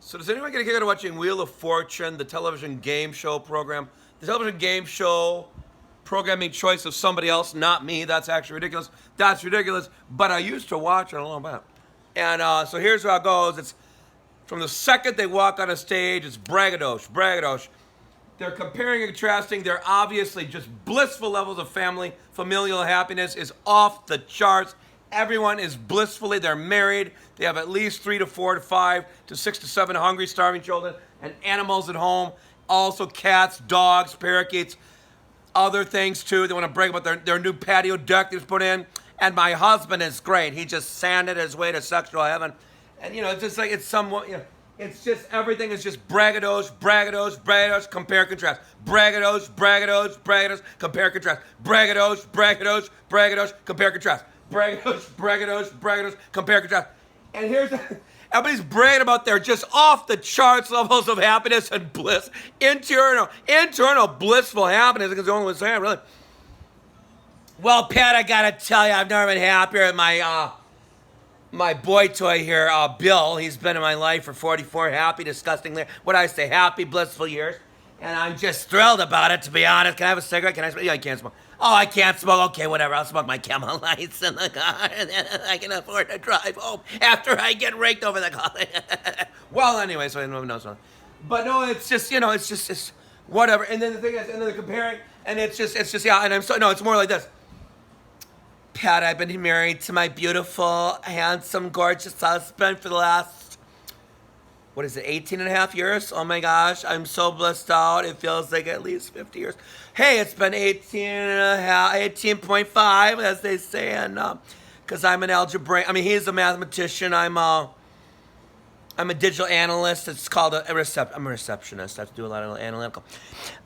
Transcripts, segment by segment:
So does anyone get a kick out of watching Wheel of Fortune, the television game show program? The television game show programming choice of somebody else, not me. That's actually ridiculous. That's ridiculous. But I used to watch it a little bit. And so here's how it goes. It's from the second they walk on a stage, it's braggadocio, braggadocio. They're comparing and contrasting. They're obviously just blissful levels of familial happiness is off the charts. Everyone is blissfully, they're married. They have at least 3 to 4 to 5 to 6 to 7 hungry, starving children and animals at home. Also cats, dogs, parakeets, other things too. They want to brag about their new patio deck they just put in. And my husband is great. He just sanded his way to sexual heaven. And it's just like, it's somewhat, it's just, everything is just braggadocio, braggadocio, braggadocio, compare, contrast. Braggadocio, braggadocio, braggadocio, compare, contrast. Braggadocio, braggadocio, braggadocio, compare, contrast. Braggadocio, braggadocio, braggadocio, compare, contrast. And here's, everybody's bragging about their just off the charts levels of happiness and bliss. Internal blissful happiness, because the only one saying, really. Well, Pat, I gotta tell you, I've never been happier at my boy toy here, Bill. He's been in my life for 44 happy, disgustingly, happy, blissful years. And I'm just thrilled about it, to be honest. Can I have a cigarette? Can I smoke? Yeah, I can't smoke. Oh, I can't smoke. Okay, whatever. I'll smoke my Camel Lights in the car, and then I can afford to drive home after I get raked over the collar. Well, anyway, so I don't know. So. But no, it's just, it's whatever. And then the thing is, and then they're comparing, and it's just, yeah, and it's more like this. Pat, I've been married to my beautiful, handsome, gorgeous husband for the last, 18 and a half years? Oh my gosh, I'm so blissed out. It feels like at least 50 years. Hey, it's been 18.5, as they say, and because I'm an algebraic. He's a mathematician. I'm a digital analyst. It's called I'm a receptionist. I have to do a lot of analytical.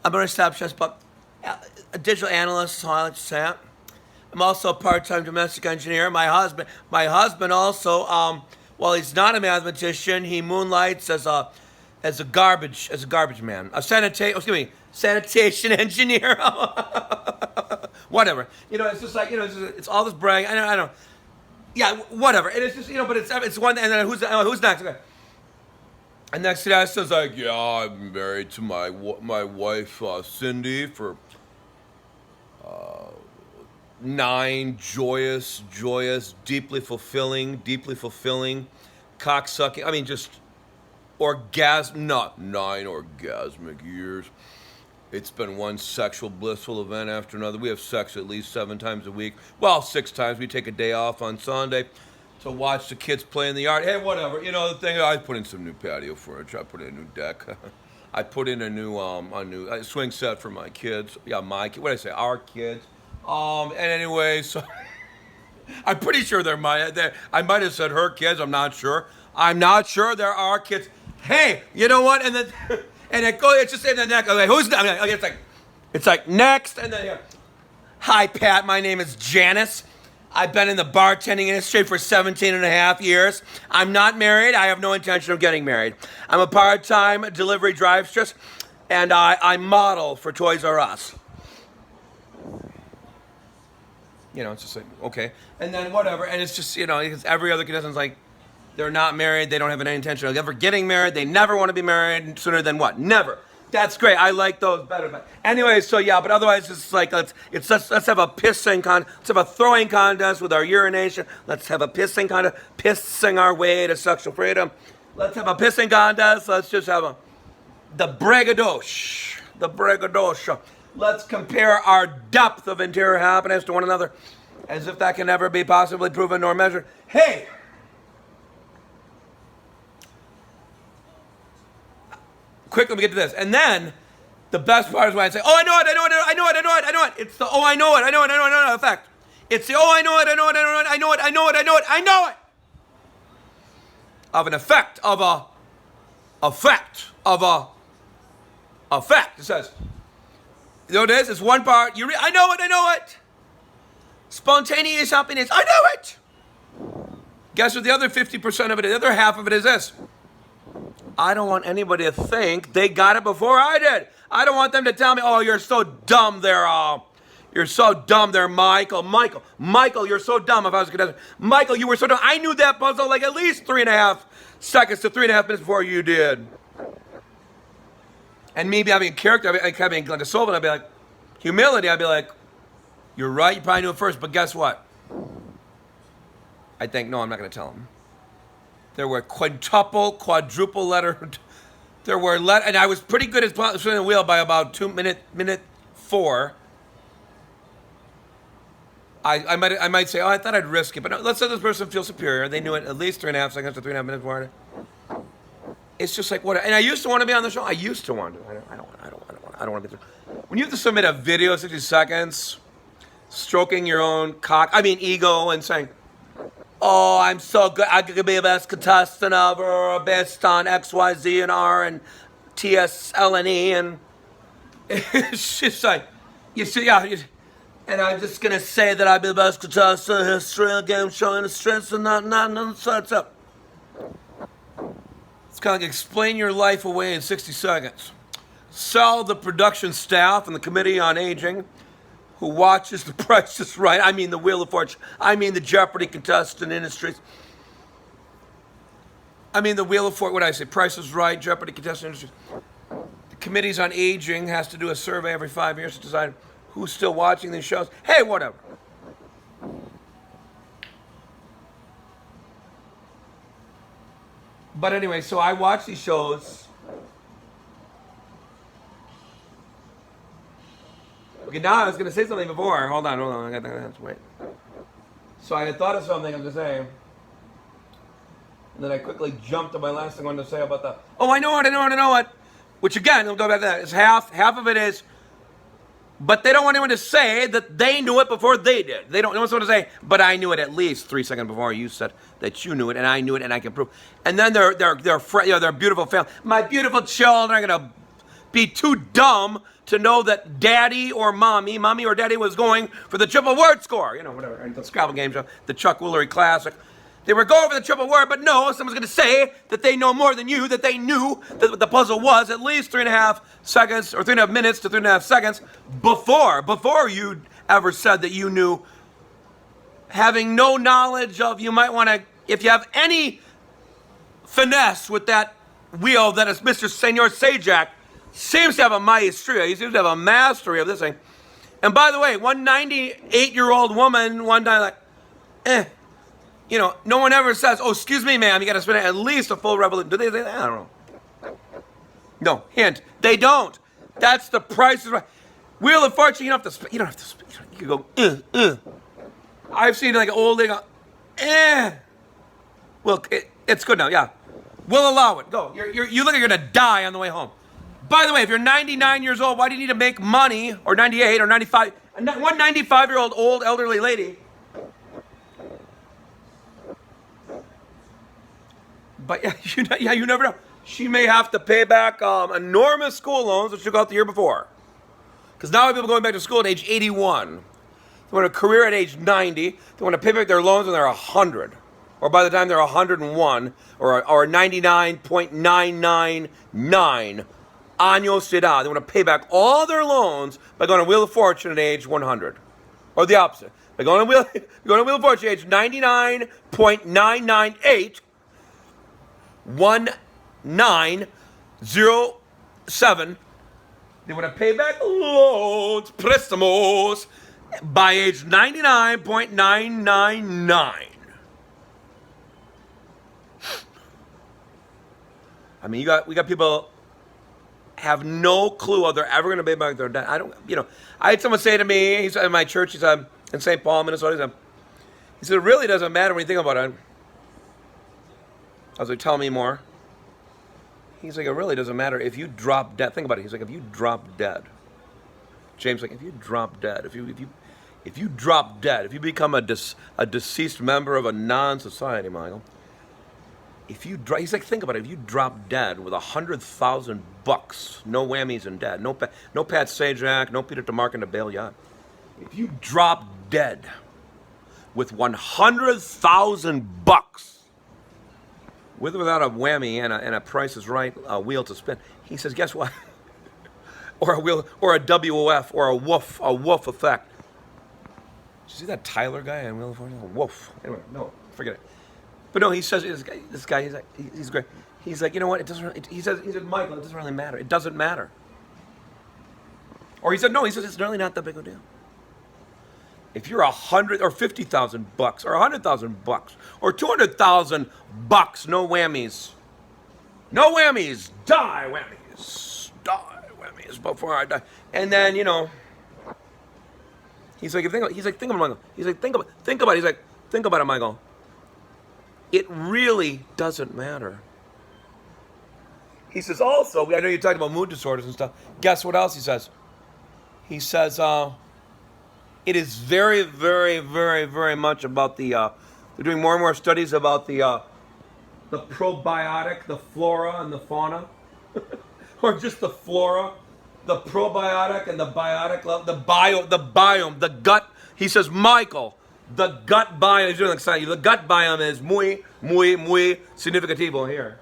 I'm a receptionist, but a digital analyst, so I like to say it. I'm also a part-time domestic engineer. My husband also, while he's not a mathematician, he moonlights as a garbage man, sanitation engineer. Whatever. It's just like, it's all this bragging. I don't. Yeah, whatever. And it's just, but it's one. And then who's next? Okay. And next to that says like, yeah, I'm married to my wife Cindy for 9 joyous, deeply fulfilling, cocksucking. Just not 9 orgasmic years. It's been one sexual blissful event after another. We have sex at least 7 times a week. Well, 6 times. We take a day off on Sunday to watch the kids play in the yard. Hey, whatever. The thing, I put in some new patio furniture. I put in a new deck. I put in a new swing set for my kids. Yeah, my kids. What did I say? Our kids. And anyway, so I'm pretty sure they're I might have said her kids. I'm not sure. There are kids. Hey, you know what? And then, and it goes. It's just in the neck. I'm like, who's next? It's like next, and then yeah. Hi, Pat. My name is Janice. I've been in the bartending industry for 17 and a half years. I'm not married. I have no intention of getting married. I'm a part-time delivery drivestress, and I model for Toys R Us. It's just like, okay. And then whatever. And it's just, because every other contestant's like, they're not married. They don't have any intention of ever getting married. They never want to be married sooner than what? Never. That's great. I like those better. But anyway, so yeah, but otherwise it's like, let's have a let's have a throwing contest with our urination. Let's have a pissing contest, pissing our way to sexual freedom. Let's have a pissing contest. Let's just have the braggadocio. Let's compare our depth of interior happiness to one another as if that can never be possibly proven nor measured. Hey! Quick, let me get to this. And then, the best part is when I say, oh, I know it. It's the, oh, I know it effect. It's the, oh, I know it. Of an effect, of a effect. It says, you know what it is? It's one part. I know it. Spontaneous happiness. I know it. Guess what the other 50% of it is? The other half of it is this. I don't want anybody to think they got it before I did. I don't want them to tell me, oh, you're so dumb there. You're so dumb there, Michael. Michael, you're so dumb. If I was a contestant, Michael, you were so dumb. I knew that puzzle like at least 3.5 seconds to 3.5 minutes before you did. And me having a character, like having like a soul, I'd be like, humility, I'd be like, you're right, you probably knew it first, but guess what? I think, no, I'm not going to tell him. There were quadruple letter, and I was pretty good at spinning the wheel by about minute 4. I might say, oh, I thought I'd risk it, but no, let's let this person feel superior. They knew it at least 3.5 seconds to 3.5 minutes before. It's just like what. And I used to want to be on the show. I used to want to. I don't want to be there. When you have to submit a video, 60 seconds, stroking your own cock, ego, and saying, oh, I'm so good. I could be the best contestant ever, best on X, Y, Z, and R, and T, S, L, and E, and it's just like, you see, yeah. And I'm just gonna say that I'd be the best contestant in history, a game show in the streets, and not, so it's up. It's kind of like explain your life away in 60 seconds. Sell the production staff and the Committee on Aging, who watches The Price is Right. I mean the Wheel of Fortune. I mean the Jeopardy contestant industries. I mean the Wheel of Fortune. What did I say? Price is Right, Jeopardy contestant industries. The Committees on Aging has to do a survey every 5 years to decide who's still watching these shows. Hey, whatever. But anyway, so I watch these shows. Okay, now I was going to say something before. Hold on. I got to wait. So I had thought of something I was going to say. And then I quickly jumped to my last thing I wanted to say about the... Oh, I know what. Which again, we'll go back to that. It's half of it is... But they don't want anyone to say that they knew it before they did. They don't want someone to say, but I knew it at least 3 seconds before you said that you knew it, and I knew it, and I can prove. And then their beautiful family, my beautiful children are gonna be too dumb to know that daddy or mommy or daddy was going for the triple word score. Whatever, the Scrabble game show, the Chuck Woolery classic. They were going for the triple word, but no, someone's going to say that they know more than you, that they knew that the puzzle was at least 3.5 seconds or 3.5 minutes to 3.5 seconds before you ever said that you knew. Having no knowledge of, you might want to, if you have any finesse with that wheel that is Mr. Senor Sajak seems to have a maestria. He seems to have a mastery of this thing. And by the way, one 98-year-old woman one time no one ever says, oh, excuse me, ma'am, you got to spend at least a full revolution. Do they say that? I don't know. No, hint, they don't. That's the Price is Right. Wheel of Fortune, you don't have to speak. You go, I've seen like an old lady go, Well, it's good now, yeah. We'll allow it. Go. You look like you're going to die on the way home. By the way, if you're 99 years old, why do you need to make money, or 98 or 95? One 95-year-old old elderly lady. But you never know. She may have to pay back enormous school loans that she got the year before. Because now people going back to school at age 81. They want a career at age 90. They want to pay back their loans when they're 100. Or by the time they're 101. Or 99.999 años de edad. They want to pay back all their loans by going to Wheel of Fortune at age 100. Or the opposite. By going to Wheel of Fortune at age 99.998. 1907. They want to pay back loans, préstamos, by age 99.999. We got people have no clue how they're ever going to pay back their debt. I had someone say to me, he's in my church, he's in St. Paul, Minnesota, he said, it really doesn't matter when you think about it. I was like, tell me more. He's like, it really doesn't matter if you drop dead. Think about it. He's like, if you drop dead. James, like, if you drop dead, if you drop dead, if you become a deceased member of a non-society, Michael, he's like, think about it. If you drop dead with $100,000, no whammies and dead, no Pat Sajak, no Peter DeMarco and a bail yacht. If you drop dead with $100,000, with or without a whammy and a Price is Right wheel to spin, he says, guess what? or a WOF or a woof effect. you see that Tyler guy in Wheel of Fortune? Woof. Anyway, no, forget it. But no, he says this guy he's great. He's like, you know what? It doesn't. He said, Michael, it doesn't really matter. It doesn't matter. Or he said, no. He says it's really not that big of a deal. If you're 100 or 50,000 bucks, or 100,000 bucks, or 200,000 bucks, no whammies, no whammies, die whammies before I die. And then he's like, think about it, Michael. He's like, think about it. He's like, think about it, Michael. It really doesn't matter. He says also, I know you talked about mood disorders and stuff. Guess what else he says? He says, it is very, very, very, very much about they're doing more and more studies about the probiotic, the flora and the fauna. Or just the flora, the probiotic and the biotic, the biome, the gut. He says, Michael, the gut biome, he's doing like science, the gut biome is muy significativo here.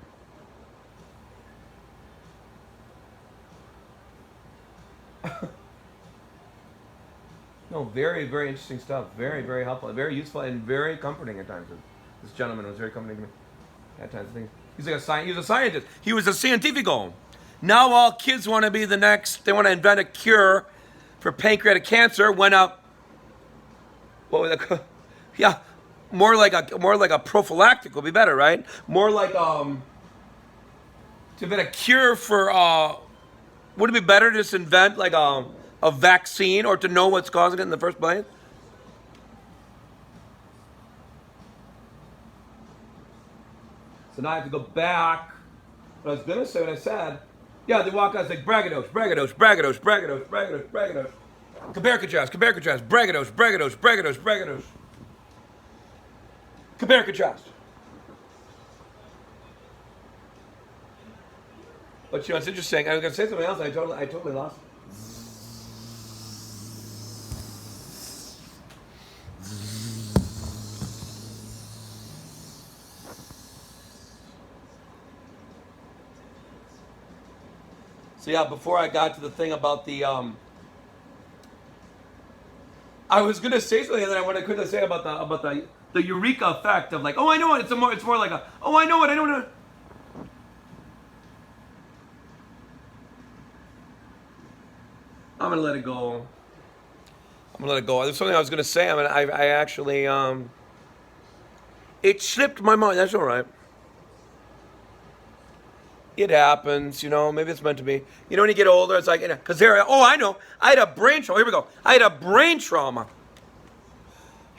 No, very, very interesting stuff. Very, very helpful. Very useful and very comforting at times. This gentleman was very comforting to me at times. He's like he was a scientist. He was a scientifico. Now all kids want to be the next. They want to invent a cure for pancreatic cancer. When what was it? Yeah, more like a prophylactic would be better, right? More like to invent a cure for. Would it be better to just invent like a vaccine, or to know what's causing it in the first place? So now I have to go back. What I was going to say, what I said, yeah, they walk out, it's like braggadocio. Compare, contrast, braggadocio. Compare, contrast. But it's interesting. I was going to say something else, and I totally lost it. So yeah, before I got to the thing about the, I was gonna say something, and then I want to quickly say about the eureka effect of like, oh, I know it. It's more like oh, I know it. I don't know. I'm gonna let it go. There's something I was gonna say. I actually, it slipped my mind. That's all right. It happens, maybe it's meant to be. When you get older, it's like, because I know, I had a brain trauma. Here we go. I had a brain trauma.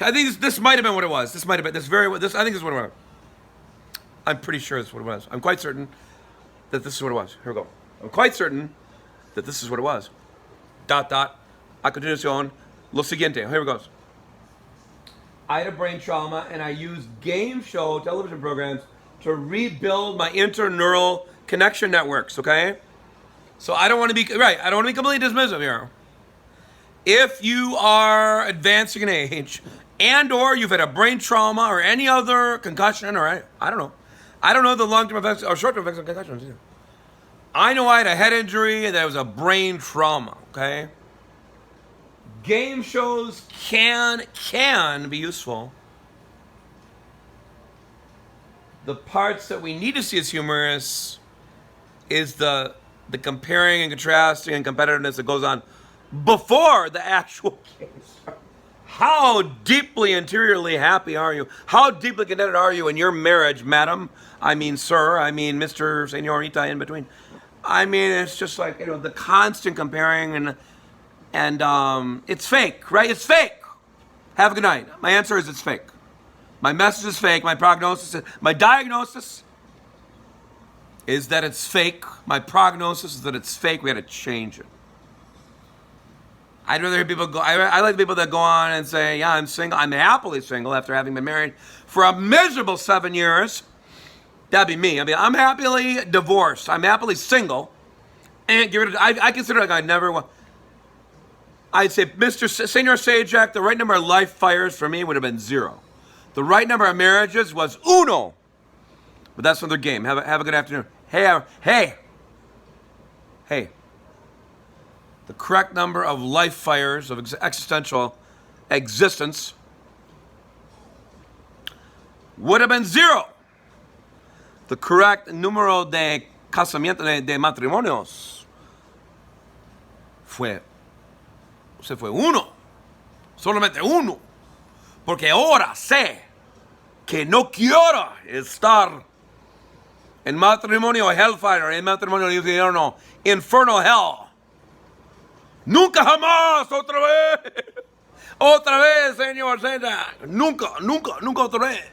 I think this might have been what it was. I think this is what it was. I'm pretty sure this is what it was. I'm quite certain that this is what it was. Here we go. I'm quite certain that this is what it was. ... A continuación, lo siguiente. Here it goes. I had a brain trauma, and I used game show television programs to rebuild my interneural connection networks, okay? So I don't want to be completely dismissive here. If you are advancing in age and or you've had a brain trauma or any other concussion, or I don't know the long-term effects or short-term effects of concussions either. I know I had a head injury and that was a brain trauma, okay? Game shows can be useful. The parts that we need to see as humorous is the comparing and contrasting and competitiveness that goes on before the actual game starts. How deeply interiorly happy are you? How deeply contented are you in your marriage, madam? I mean, sir. I mean, Mr. Senorita in between. I mean, it's just like, the constant comparing and it's fake, right? It's fake. Have a good night. My answer is it's fake. My message is fake. My diagnosis is that it's fake. My prognosis is that it's fake. We got to change it. I'd rather hear people go. I like the people that go on and say, yeah, I'm single. I'm happily single after having been married for a miserable 7 years. That'd be me. I mean, I'm happily divorced. I'm happily single. And get rid of. I consider like I never want. I'd say, Mr. Senor Sajak, the right number of life fires for me would have been 0. The right number of marriages was 1. But that's another game. Have a good afternoon. Hey. The correct number of life fires, of existential existence would have been 0. The correct número de casamientos, de matrimonios, fue 1. Solamente 1. Porque ahora sé que no quiero estar en matrimonio hellfire, en matrimonio infierno, inferno hell. Nunca jamás, otra vez. Otra vez, señor Santa. Nunca otra vez.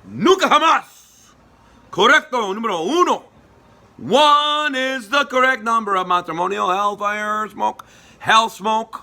Nunca jamás. Correcto, número 1. 1 is the correct number of matrimonio, hellfire smoke, hell smoke.